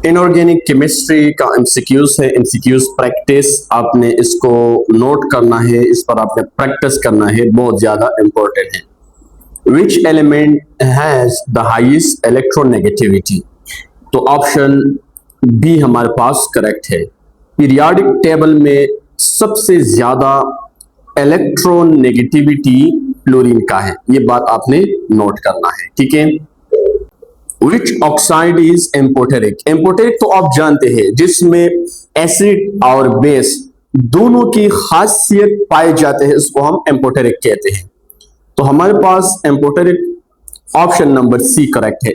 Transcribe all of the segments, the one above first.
Inorganic chemistry का MCQs है। MCQs practice आपने इसको नोट करना है, इस पर आपने प्रैक्टिस करना है, बहुत ज्यादा इंपॉर्टेंट है। Which element has the highest electronegativity? तो ऑप्शन बी हमारे पास करेक्ट है। पीरियोडिक टेबल में सबसे ज्यादा इलेक्ट्रोनेगेटिविटी फ्लोरीन का है, ये बात आपने नोट करना है, ठीक है। विच ऑक्साइड इज एम्पोटेरिक? एम्पोटेरिक तो आप जानते हैं, जिसमें एसिड और बेस दोनों की खासियत पाए जाते हैं, इसको हम एम्पोटेरिक कहते हैं। तो हमारे पास amphoteric option number C correct है,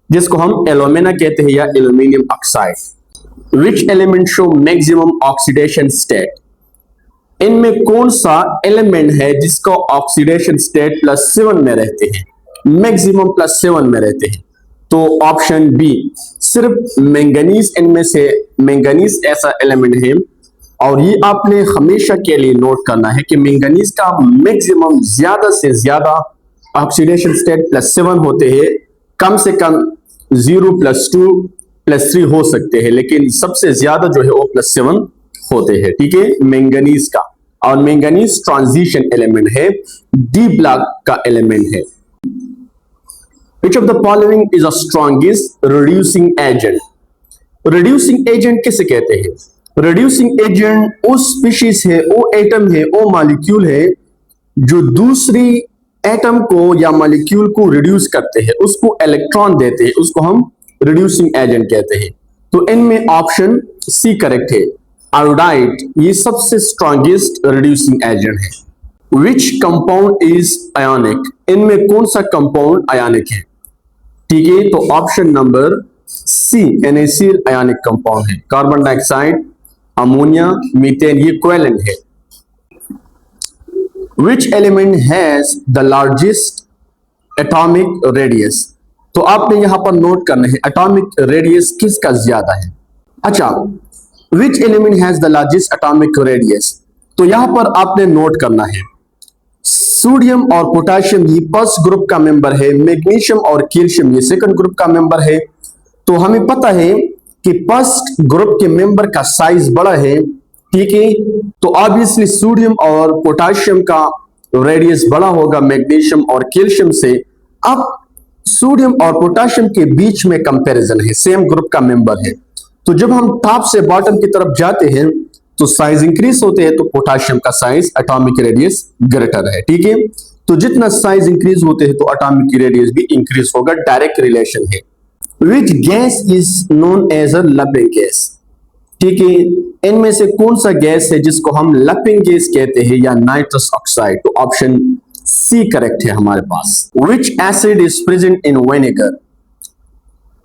जिसको हम एल्यूमिना कहते हैं या aluminium oxide. Which element show maximum oxidation state? इनमें कौन सा एलिमेंट है जिसका ऑक्सीडेशन स्टेट +7 में रहते हैं, मैक्सिमम +7 में रहते हैं? तो ऑप्शन बी सिर्फ मैंगनीज, इनमें से मैंगनीज ऐसा एलिमेंट है, और ये आपने हमेशा के लिए नोट करना है कि मैंगनीज का मैक्सिमम ज्यादा से ज्यादा ऑक्सीडेशन स्टेट +7 होते हैं, कम से कम 0 +2 +3 हो सकते हैं, लेकिन सबसे ज्यादा जो है वो +7 होते हैं, ठीक है, मैंगनीज का। और मैंगनीज ट्रांजिशन एलिमेंट है, डी ब्लॉक का एलिमेंट है। Which of the following is the strongest reducing agent? Reducing agent किसे कहते हैं? Reducing agent वो स्पीशीज है, वो एटम है, वो मॉलिक्यूल है जो दूसरी एटम को या मॉलिक्यूल को रिड्यूस करते हैं, उसको इलेक्ट्रॉन देते हैं, उसको हम रिड्यूसिंग एजेंट कहते हैं। तो इनमें ऑप्शन सी करेक्ट है, आयोडाइड ये सबसे स्ट्रॉन्गेस्ट रिड्यूसिंग एजेंट है। Which compound is ionic? इनमें कौन सा कंपाउंड आयोनिक है? ठीक है, तो option number C NaCl ionic compound है। कार्बन डाइऑक्साइड, अमोनिया, मीथेन ये कोवेलेंट है। Which element has the largest atomic radius? तो आपने यहां पर नोट करना है एटॉमिक रेडियस किसका ज्यादा है। अच्छा, विच element has the largest atomic radius? तो यहां पर आपने नोट करना है सोडियम और पोटेशियम ये फर्स्ट ग्रुप का मेंबर है, मैग्नीशियम और कैल्शियम ये सेकंड ग्रुप का मेंबर है। तो हमें पता है कि फर्स्ट ग्रुप के मेंबर का साइज बड़ा है, ठीक है, तो ऑब्वियसली सोडियम और पोटेशियम का रेडियस बड़ा होगा मैग्नीशियम और कैल्शियम से। अब सोडियम और पोटेशियम के बीच में कंपैरिजन है, सेम ग्रुप का मेंबर है, तो जब हम टॉप से बॉटम की तरफ जाते हैं तो साइज इंक्रीज होते हैं, तो पोटेशियम का साइज एटॉमिक रेडियस ग्रेटर है, ठीक है। तो जितना साइज इंक्रीज होते हैं तो एटॉमिक रेडियस भी इंक्रीज होगा, डायरेक्ट रिलेशन है। Which gas is known as a laughing gas? ठीक है, इनमें से कौन सा गैस है जिसको हम लपिंग गैस कहते हैं या नाइट्रस ऑक्साइड? तो ऑप्शन सी करेक्ट है हमारे पास। Which acid is present in vinegar?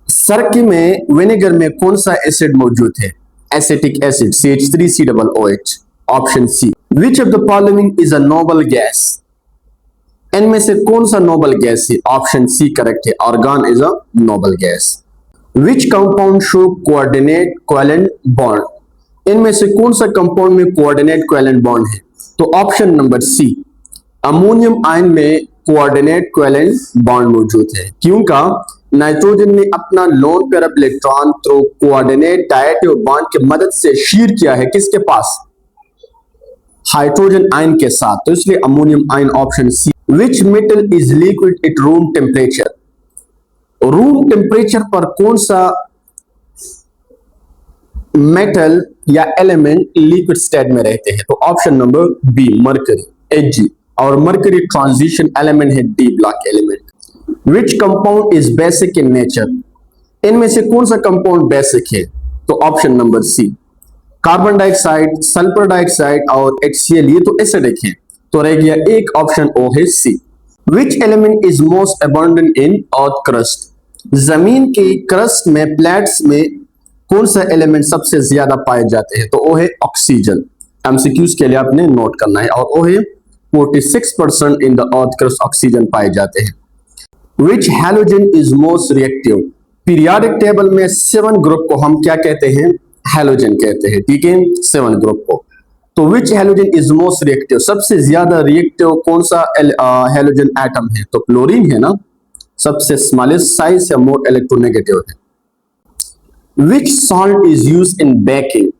सर्की में विनेगर में कौन सा एसिड मौजूद है? Acetic acid CH3COOH, option C. Which of the following is a noble gas? इनमें से कौन सा नोबल गैस है? ऑप्शन सी करेक्ट है, argon is a noble gas. Which compound show coordinate covalent bond? इनमें से कौन सा कंपाउंड में कोऑर्डिनेट कोवेलेंट बॉन्ड है? तो option number C, ammonium ion में कोऑर्डिनेट कोवेलेंट बॉन्ड मौजूद है, क्योंकि नाइट्रोजन ने अपना lone pair electron through coordinate directive bond की मदद से शेयर किया है किसके पास? हाइड्रोजन आयन के साथ, तो इसलिए ammonium ion option C. Which metal is liquid at room temperature? Room temperature पर कौन सा मेटल या एलिमेंट लिक्विड स्टेट में रहते हैं? तो option number B mercury Hg, और मरकरी ट्रांजिशन एलिमेंट है, D block element. Which compound is basic in nature? इनमें से कौन सा कंपाउंड बेसिक है? तो option number C, carbon dioxide, sulphur dioxide और HCl ये तो एसिडिक है, तो रह गया एक ऑप्शन ओ है C. Which element is most abundant in earth crust? जमीन के क्रस्ट में प्लेट्स में कौन सा एलिमेंट सबसे ज्यादा पाए जाते हैं? तो वो है ऑक्सीजन। एमसीक्यूज के लिए आपने नोट करना है, और वो है 46% in the earth crust oxygen पाए जाते हैं। Which halogen is most reactive? Periodic table में 7 ग्रुप को हम क्या कहते हैं? हैलोजन कहते हैं, ठीक है, 7 ग्रुप को। तो विच हैलोजन इज मोस्ट रिएक्टिव? सबसे ज्यादा रिएक्टिव कौन सा हैलोजन एटम है? तो क्लोरीन है ना, सबसे स्मॉलेस्ट साइज है, मोर इलेक्ट्रोनेगेटिव है। Which salt is use in baking,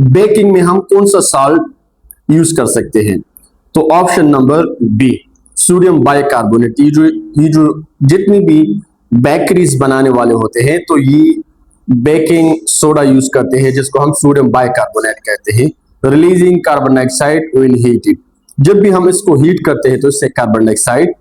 baking में हम कौन सा सॉल्ट यूज कर सकते हैं? तो option number B, sodium bicarbonate. ये जो जितनी भी बेकरीज बनाने वाले होते हैं तो ये बेकिंग सोडा यूज करते हैं जिसको हम सोडियम बाइकार्बोनेट कहते हैं। Releasing carbon dioxide when heated, जब भी हम इसको हीट करते हैं तो इससे कार्बन डाइऑक्साइड